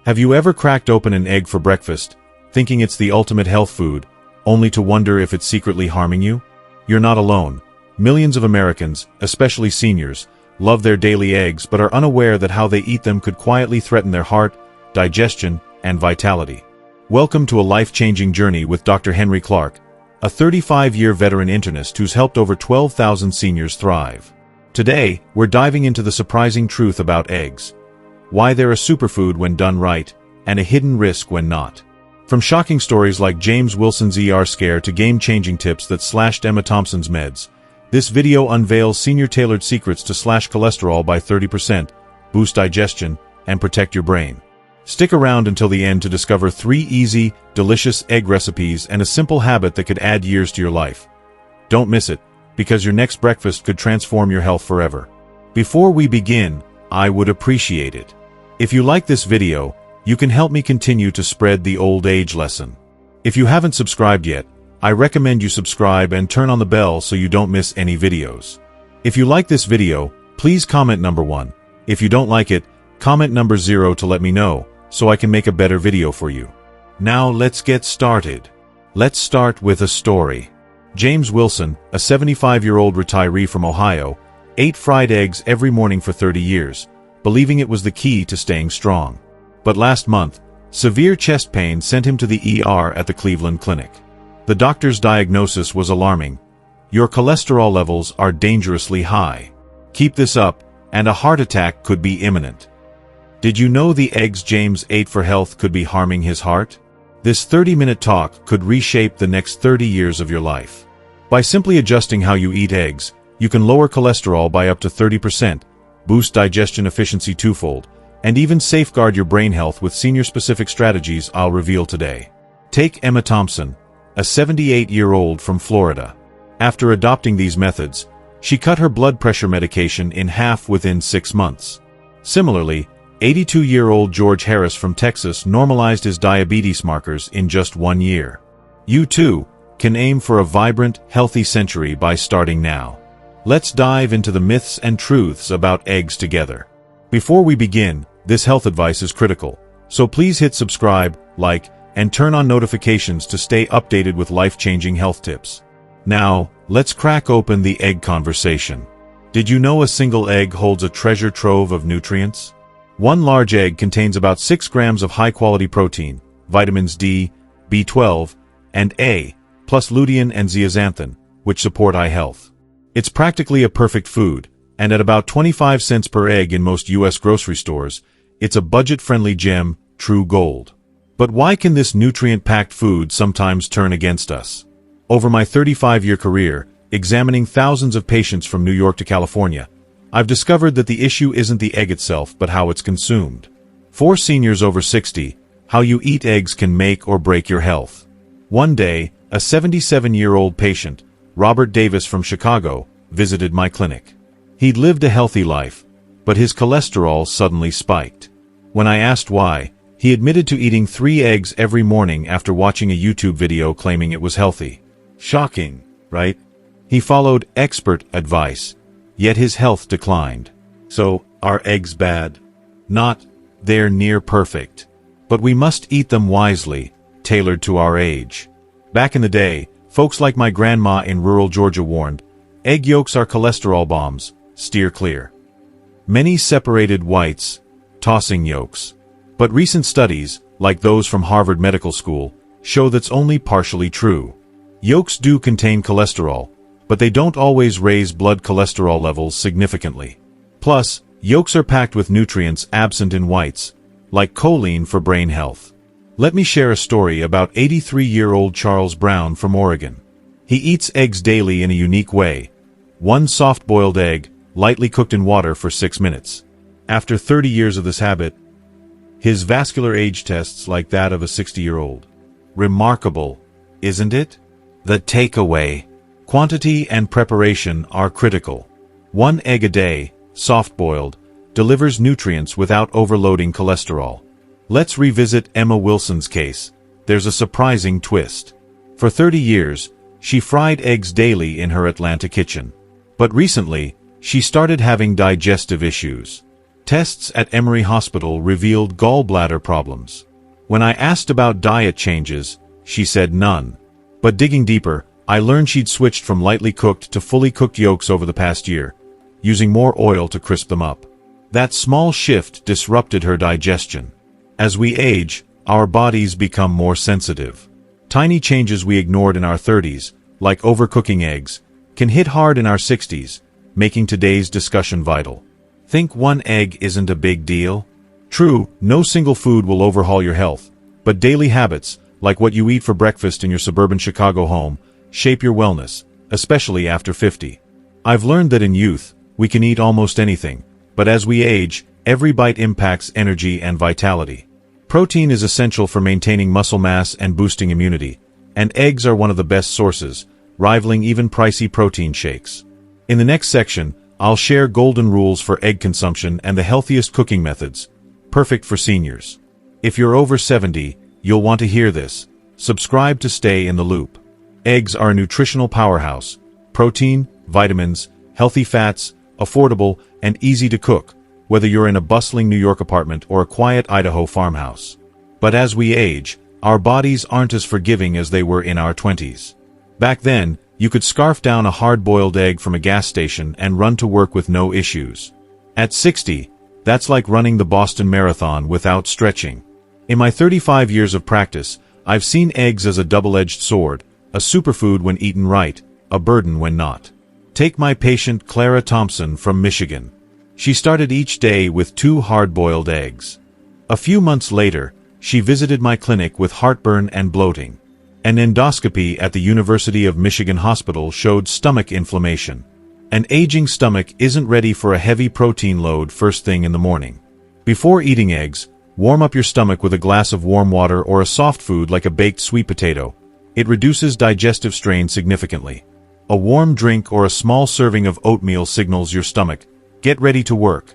Have you ever cracked open an egg for breakfast, thinking it's the ultimate health food, only to wonder if it's secretly harming you? You're not alone. Millions of Americans, especially seniors, love their daily eggs but are unaware that how they eat them could quietly threaten their heart, digestion, and vitality. Welcome to a life-changing journey with Dr. Henry Clark, a 35-year veteran internist who's helped over 12,000 seniors thrive. Today, we're diving into the surprising truth about eggs, why they're a superfood when done right, and a hidden risk when not. From shocking stories like James Wilson's ER scare to game-changing tips that slashed Emma Thompson's meds, this video unveils senior-tailored secrets to slash cholesterol by 30%, boost digestion, and protect your brain. Stick around until the end to discover 3 easy, delicious egg recipes and a simple habit that could add years to your life. Don't miss it, because your next breakfast could transform your health forever. Before we begin, I would appreciate it if you like this video. You can help me continue to spread the old age lesson. If you haven't subscribed yet, I recommend you subscribe and turn on the bell so you don't miss any videos. If you like this video, please comment number 1. If you don't like it, comment number 0 to let me know, so I can make a better video for you. Now let's get started. Let's start with a story. James Wilson, a 75-year-old retiree from Ohio, ate fried eggs every morning for 30 years, believing it was the key to staying strong. But last month, severe chest pain sent him to the ER at the Cleveland Clinic. The doctor's diagnosis was alarming. Your cholesterol levels are dangerously high. Keep this up, and a heart attack could be imminent. Did you know the eggs James ate for health could be harming his heart? This 30-minute talk could reshape the next 30 years of your life. By simply adjusting how you eat eggs, you can lower cholesterol by up to 30%, boost digestion efficiency twofold, and even safeguard your brain health with senior-specific strategies I'll reveal today. Take Emma Thompson, a 78-year-old from Florida. After adopting these methods, she cut her blood pressure medication in half within 6 months. Similarly, 82-year-old George Harris from Texas normalized his diabetes markers in just 1 year. You too can aim for a vibrant, healthy century by starting now. Let's dive into the myths and truths about eggs together. Before we begin, this health advice is critical, so please hit subscribe, like, and turn on notifications to stay updated with life-changing health tips. Now, let's crack open the egg conversation. Did you know a single egg holds a treasure trove of nutrients? One large egg contains about 6 grams of high-quality protein, vitamins D, B12, and A, plus lutein and zeaxanthin, which support eye health. It's practically a perfect food, and at about 25 cents per egg in most U.S. grocery stores, it's a budget-friendly gem, true gold. But why can this nutrient-packed food sometimes turn against us? Over my 35-year career, examining thousands of patients from New York to California, I've discovered that the issue isn't the egg itself but how it's consumed. For seniors over 60, how you eat eggs can make or break your health. One day, a 77-year-old patient, Robert Davis from Chicago, visited my clinic. He'd lived a healthy life, but his cholesterol suddenly spiked. When I asked why, he admitted to eating 3 eggs every morning after watching a YouTube video claiming it was healthy. Shocking, right? He followed expert advice, yet his health declined. So, are eggs bad? Not. They're near perfect. But we must eat them wisely, tailored to our age. Back in the day, folks like my grandma in rural Georgia warned, egg yolks are cholesterol bombs, steer clear. Many separated whites, tossing yolks. But recent studies, like those from Harvard Medical School, show that's only partially true. Yolks do contain cholesterol, but they don't always raise blood cholesterol levels significantly. Plus, yolks are packed with nutrients absent in whites, like choline for brain health. Let me share a story about 83-year-old Charles Brown from Oregon. He eats eggs daily in a unique way. 1 soft-boiled egg, lightly cooked in water for 6 minutes. After 30 years of this habit, his vascular age tests like that of a 60-year-old. Remarkable, isn't it? The takeaway: quantity and preparation are critical. 1 egg a day, soft-boiled, delivers nutrients without overloading cholesterol. Let's revisit Emma Wilson's case. There's a surprising twist. For 30 years, she fried eggs daily in her Atlanta kitchen. But recently, she started having digestive issues. Tests at Emory Hospital revealed gallbladder problems. When I asked about diet changes, she said none. But digging deeper, I learned she'd switched from lightly cooked to fully cooked yolks over the past year, using more oil to crisp them up. That small shift disrupted her digestion. As we age, our bodies become more sensitive. Tiny changes we ignored in our 30s, like overcooking eggs, can hit hard in our 60s, making today's discussion vital. Think one egg isn't a big deal? True, no single food will overhaul your health, but daily habits, like what you eat for breakfast in your suburban Chicago home, shape your wellness, especially after 50. I've learned that in youth, we can eat almost anything, but as we age, every bite impacts energy and vitality. Protein is essential for maintaining muscle mass and boosting immunity, and eggs are one of the best sources, rivaling even pricey protein shakes. In the next section, I'll share golden rules for egg consumption and the healthiest cooking methods, perfect for seniors. If you're over 70, you'll want to hear this. Subscribe to stay in the loop. Eggs are a nutritional powerhouse. Protein, vitamins, healthy fats, affordable, and easy to cook, whether you're in a bustling New York apartment or a quiet Idaho farmhouse. But as we age, our bodies aren't as forgiving as they were in our 20s. Back then, you could scarf down a hard-boiled egg from a gas station and run to work with no issues. At 60, that's like running the Boston Marathon without stretching. In my 35 years of practice, I've seen eggs as a double-edged sword, a superfood when eaten right, a burden when not. Take my patient Clara Thompson from Michigan. She started each day with 2 hard-boiled eggs. A few months later, she visited my clinic with heartburn and bloating. An endoscopy at the University of Michigan Hospital showed stomach inflammation. An aging stomach isn't ready for a heavy protein load first thing in the morning. Before eating eggs, warm up your stomach with a glass of warm water or a soft food like a baked sweet potato. It reduces digestive strain significantly. A warm drink or a small serving of oatmeal signals your stomach, get ready to work.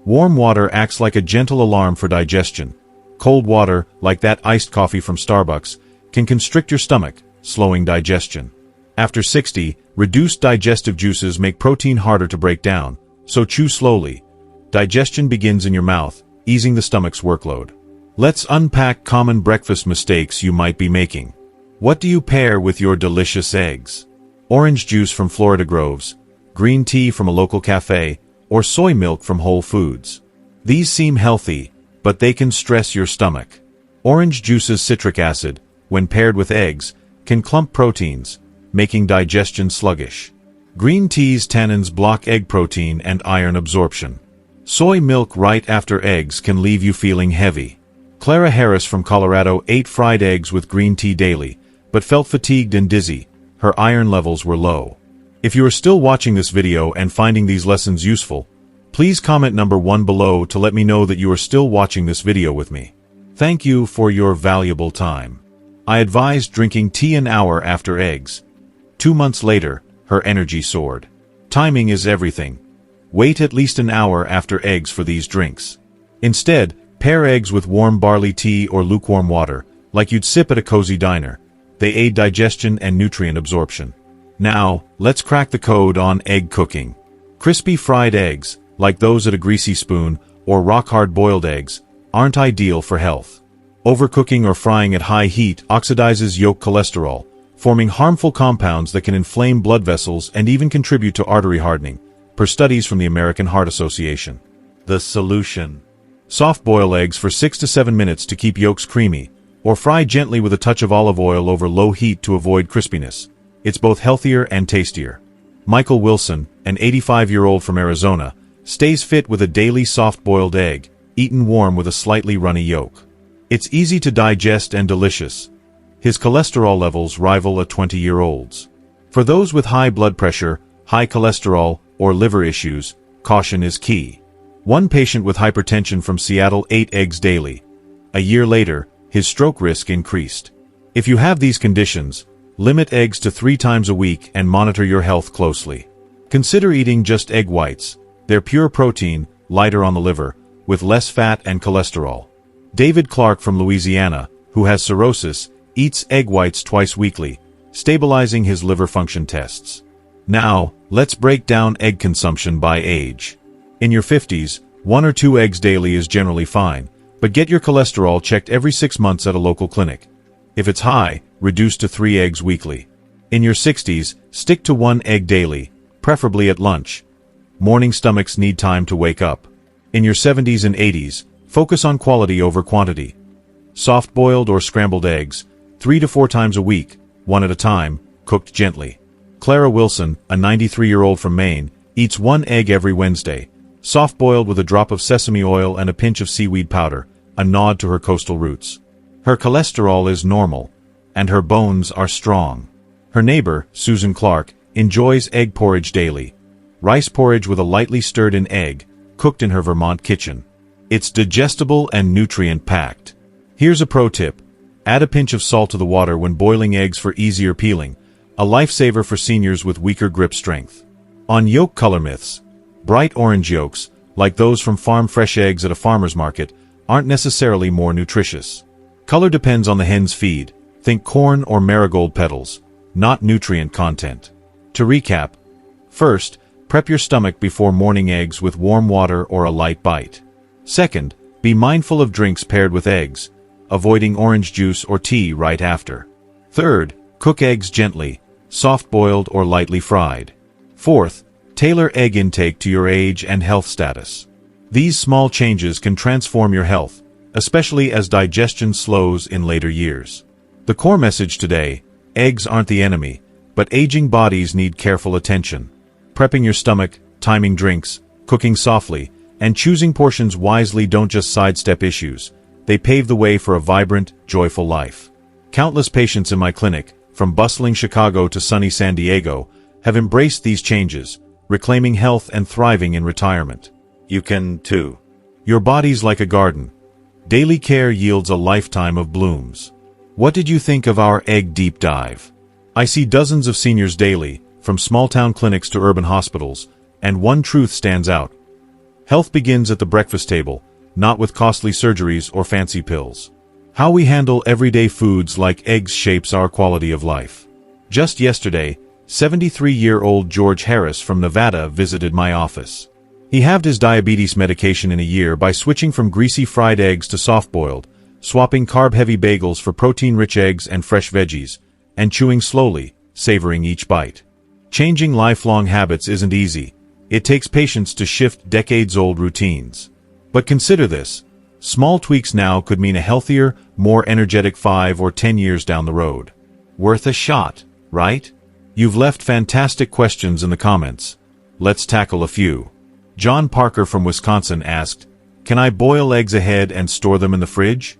Warm water acts like a gentle alarm for digestion. Cold water, like that iced coffee from Starbucks, can constrict your stomach, slowing digestion. After 60, reduced digestive juices make protein harder to break down, so chew slowly. Digestion begins in your mouth, easing the stomach's workload. Let's unpack common breakfast mistakes you might be making. What do you pair with your delicious eggs? Orange juice from Florida Groves, green tea from a local cafe, or soy milk from Whole Foods. These seem healthy, but they can stress your stomach. Orange juice's citric acid, when paired with eggs, can clump proteins, making digestion sluggish. Green tea's tannins block egg protein and iron absorption. Soy milk right after eggs can leave you feeling heavy. Clara Harris from Colorado ate fried eggs with green tea daily, but felt fatigued and dizzy. Her iron levels were low. If you are still watching this video and finding these lessons useful, please comment number 1 below to let me know that you are still watching this video with me. Thank you for your valuable time. I advised drinking tea an hour after eggs. 2 months later, her energy soared. Timing is everything. Wait at least an hour after eggs for these drinks. Instead, pair eggs with warm barley tea or lukewarm water, like you'd sip at a cozy diner. They aid digestion and nutrient absorption. Now, let's crack the code on egg cooking. Crispy fried eggs, like those at a greasy spoon, or rock-hard boiled eggs, aren't ideal for health. Overcooking or frying at high heat oxidizes yolk cholesterol, forming harmful compounds that can inflame blood vessels and even contribute to artery hardening, per studies from the American Heart Association. The solution: soft-boil eggs for 6 to 7 minutes to keep yolks creamy, or fry gently with a touch of olive oil over low heat to avoid crispiness. It's both healthier and tastier. Michael Wilson, an 85-year-old from Arizona, stays fit with a daily soft-boiled egg, eaten warm with a slightly runny yolk. It's easy to digest and delicious. His cholesterol levels rival a 20-year-old's. For those with high blood pressure, high cholesterol, or liver issues, caution is key. One patient with hypertension from Seattle ate eggs daily. A year later, his stroke risk increased. If you have these conditions, limit eggs to 3 times a week and monitor your health closely. Consider eating just egg whites. They're pure protein, lighter on the liver, with less fat and cholesterol. David Clark from Louisiana, who has cirrhosis, eats egg whites twice weekly, stabilizing his liver function tests. Now, let's break down egg consumption by age. In your 50s, 1 or 2 eggs daily is generally fine, but get your cholesterol checked every 6 months at a local clinic. If it's high, reduce to 3 eggs weekly. In your 60s, stick to 1 egg daily, preferably at lunch. Morning stomachs need time to wake up. In your 70s and 80s, focus on quality over quantity. Soft-boiled or scrambled eggs, 3 to 4 times a week, 1 at a time, cooked gently. Clara Wilson, a 93-year-old from Maine, eats 1 egg every Wednesday, soft-boiled with a drop of sesame oil and a pinch of seaweed powder, a nod to her coastal roots. Her cholesterol is normal, and her bones are strong. Her neighbor, Susan Clark, enjoys egg porridge daily. Rice porridge with a lightly stirred-in egg, cooked in her Vermont kitchen. It's digestible and nutrient-packed. Here's a pro tip. Add a pinch of salt to the water when boiling eggs for easier peeling, a lifesaver for seniors with weaker grip strength. On yolk color myths, bright orange yolks, like those from farm-fresh eggs at a farmer's market, aren't necessarily more nutritious. Color depends on the hen's feed. Think corn or marigold petals, not nutrient content. To recap, first, prep your stomach before morning eggs with warm water or a light bite. Second, be mindful of drinks paired with eggs, avoiding orange juice or tea right after. Third, cook eggs gently, soft-boiled or lightly fried. Fourth, tailor egg intake to your age and health status. These small changes can transform your health, especially as digestion slows in later years. The core message today: eggs aren't the enemy, but aging bodies need careful attention. Prepping your stomach, timing drinks, cooking softly, and choosing portions wisely don't just sidestep issues. They pave the way for a vibrant, joyful life. Countless patients in my clinic, from bustling Chicago to sunny San Diego, have embraced these changes, reclaiming health and thriving in retirement. You can, too. Your body's like a garden. Daily care yields a lifetime of blooms. What did you think of our egg deep dive? I see dozens of seniors daily, from small-town clinics to urban hospitals, and one truth stands out. Health begins at the breakfast table, not with costly surgeries or fancy pills. How we handle everyday foods like eggs shapes our quality of life. Just yesterday, 73-year-old George Harris from Nevada visited my office. He halved his diabetes medication in a year by switching from greasy fried eggs to soft-boiled, swapping carb-heavy bagels for protein-rich eggs and fresh veggies, and chewing slowly, savoring each bite. Changing lifelong habits isn't easy. It takes patience to shift decades-old routines. But consider this. Small tweaks now could mean a healthier, more energetic 5 or 10 years down the road. Worth a shot, right? You've left fantastic questions in the comments. Let's tackle a few. John Parker from Wisconsin asked, "Can I boil eggs ahead and store them in the fridge?"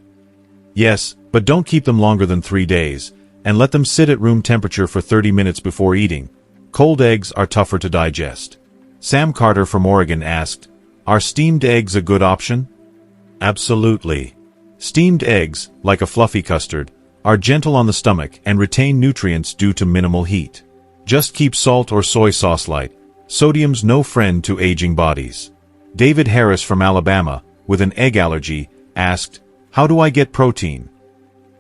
Yes, but don't keep them longer than 3 days, and let them sit at room temperature for 30 minutes before eating. Cold eggs are tougher to digest. Sam Carter from Oregon asked, "Are steamed eggs a good option?" Absolutely. Steamed eggs, like a fluffy custard, are gentle on the stomach and retain nutrients due to minimal heat. Just keep salt or soy sauce light. Sodium's no friend to aging bodies. David Harris from Alabama, with an egg allergy, asked, "How do I get protein?"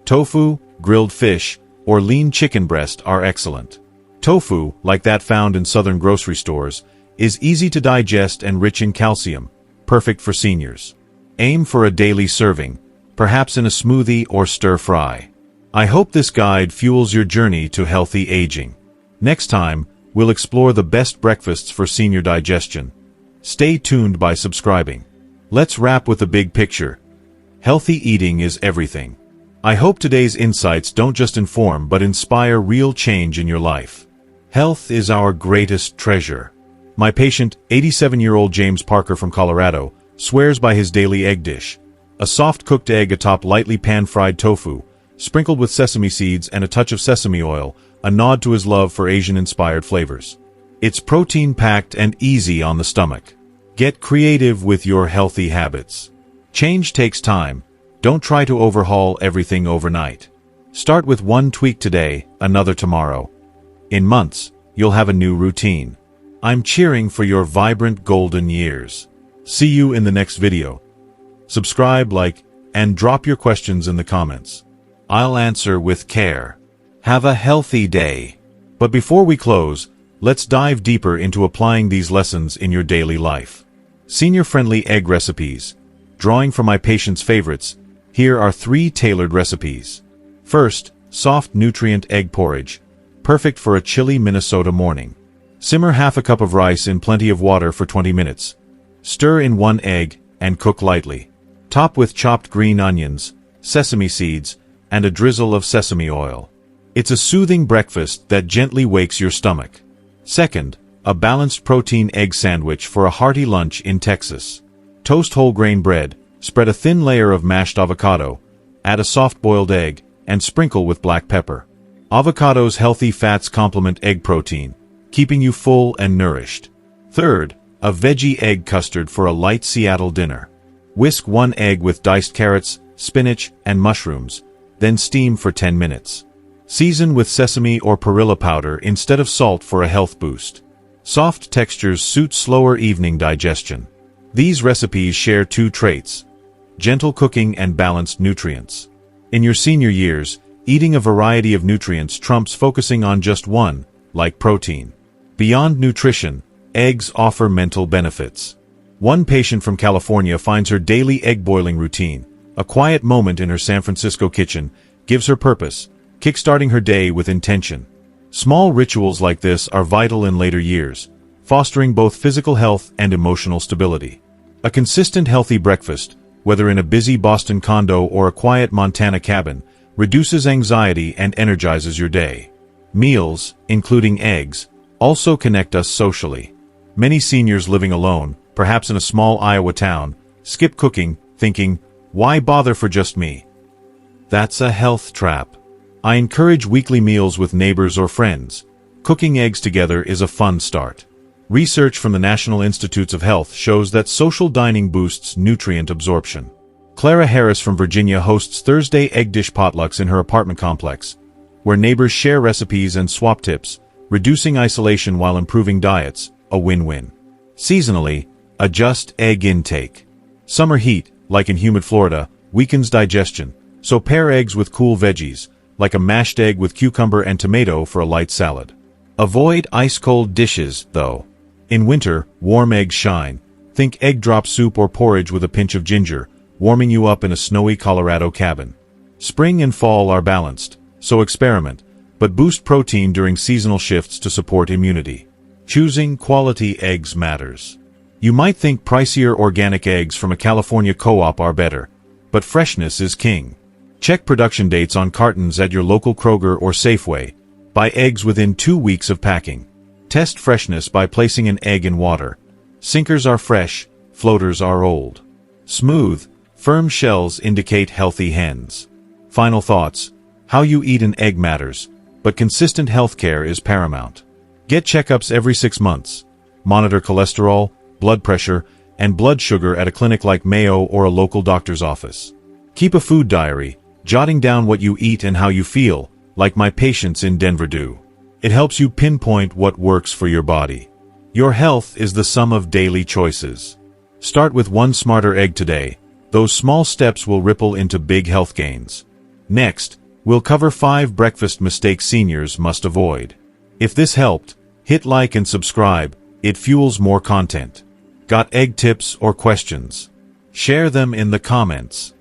Tofu, grilled fish, or lean chicken breast are excellent. Tofu, like that found in southern grocery stores, is easy to digest and rich in calcium, perfect for seniors. Aim for a daily serving, perhaps in a smoothie or stir-fry. I hope this guide fuels your journey to healthy aging. Next time, we'll explore the best breakfasts for senior digestion. Stay tuned by subscribing. Let's wrap with the big picture. Healthy eating is everything. I hope today's insights don't just inform but inspire real change in your life. Health is our greatest treasure. My patient, 87-year-old James Parker from Colorado, swears by his daily egg dish. A soft cooked egg atop lightly pan-fried tofu, sprinkled with sesame seeds and a touch of sesame oil, a nod to his love for Asian-inspired flavors. It's protein-packed and easy on the stomach. Get creative with your healthy habits. Change takes time. Don't try to overhaul everything overnight. Start with one tweak today, another tomorrow. In months, you'll have a new routine. I'm cheering for your vibrant golden years. See you in the next video. Subscribe, like, and drop your questions in the comments. I'll answer with care. Have a healthy day. But before we close, let's dive deeper into applying these lessons in your daily life. Senior-friendly egg recipes. Drawing from my patients' favorites, here are 3 tailored recipes. First, soft nutrient egg porridge. Perfect for a chilly Minnesota morning. Simmer half a cup of rice in plenty of water for 20 minutes. Stir in 1 egg and cook lightly. Top with chopped green onions, sesame seeds, and a drizzle of sesame oil. It's a soothing breakfast that gently wakes your stomach. Second, a balanced protein egg sandwich for a hearty lunch in Texas. Toast whole grain bread, spread a thin layer of mashed avocado, add a soft-boiled egg, and sprinkle with black pepper. Avocado's healthy fats complement egg protein, keeping you full and nourished. Third, a veggie egg custard for a light Seattle dinner. Whisk 1 egg with diced carrots, spinach, and mushrooms, then steam for 10 minutes. Season with sesame or perilla powder instead of salt for a health boost. Soft textures suit slower evening digestion. These recipes share 2 traits: gentle cooking and balanced nutrients. In your senior years, eating a variety of nutrients trumps focusing on just one, like protein. Beyond nutrition, eggs offer mental benefits. One patient from California finds her daily egg boiling routine, a quiet moment in her San Francisco kitchen, gives her purpose, kickstarting her day with intention. Small rituals like this are vital in later years, fostering both physical health and emotional stability. A consistent healthy breakfast, whether in a busy Boston condo or a quiet Montana cabin, reduces anxiety and energizes your day. Meals, including eggs, also connect us socially. Many seniors living alone, perhaps in a small Iowa town, skip cooking, thinking, "Why bother for just me?" That's a health trap. I encourage weekly meals with neighbors or friends. Cooking eggs together is a fun start. Research from the National Institutes of Health shows that social dining boosts nutrient absorption. Clara Harris from Virginia hosts Thursday egg dish potlucks in her apartment complex, where neighbors share recipes and swap tips, reducing isolation while improving diets, a win-win. Seasonally, adjust egg intake. Summer heat, like in humid Florida, weakens digestion, so pair eggs with cool veggies, like a mashed egg with cucumber and tomato for a light salad. Avoid ice-cold dishes, though. In winter, warm eggs shine. Think egg drop soup or porridge with a pinch of ginger, warming you up in a snowy Colorado cabin. Spring and fall are balanced, so experiment, but boost protein during seasonal shifts to support immunity. Choosing quality eggs matters. You might think pricier organic eggs from a California co-op are better, but freshness is king. Check production dates on cartons at your local Kroger or Safeway. Buy eggs within 2 weeks of packing. Test freshness by placing an egg in water. Sinkers are fresh, floaters are old. Smooth, firm shells indicate healthy hens. Final thoughts. How you eat an egg matters, but consistent health care is paramount. Get checkups every 6 months. Monitor cholesterol, blood pressure, and blood sugar at a clinic like Mayo or a local doctor's office. Keep a food diary, jotting down what you eat and how you feel, like my patients in Denver do. It helps you pinpoint what works for your body. Your health is the sum of daily choices. Start with 1 smarter egg today. Those small steps will ripple into big health gains. Next, we'll cover 5 breakfast mistakes seniors must avoid. If this helped, hit like and subscribe. It fuels more content. Got egg tips or questions? Share them in the comments.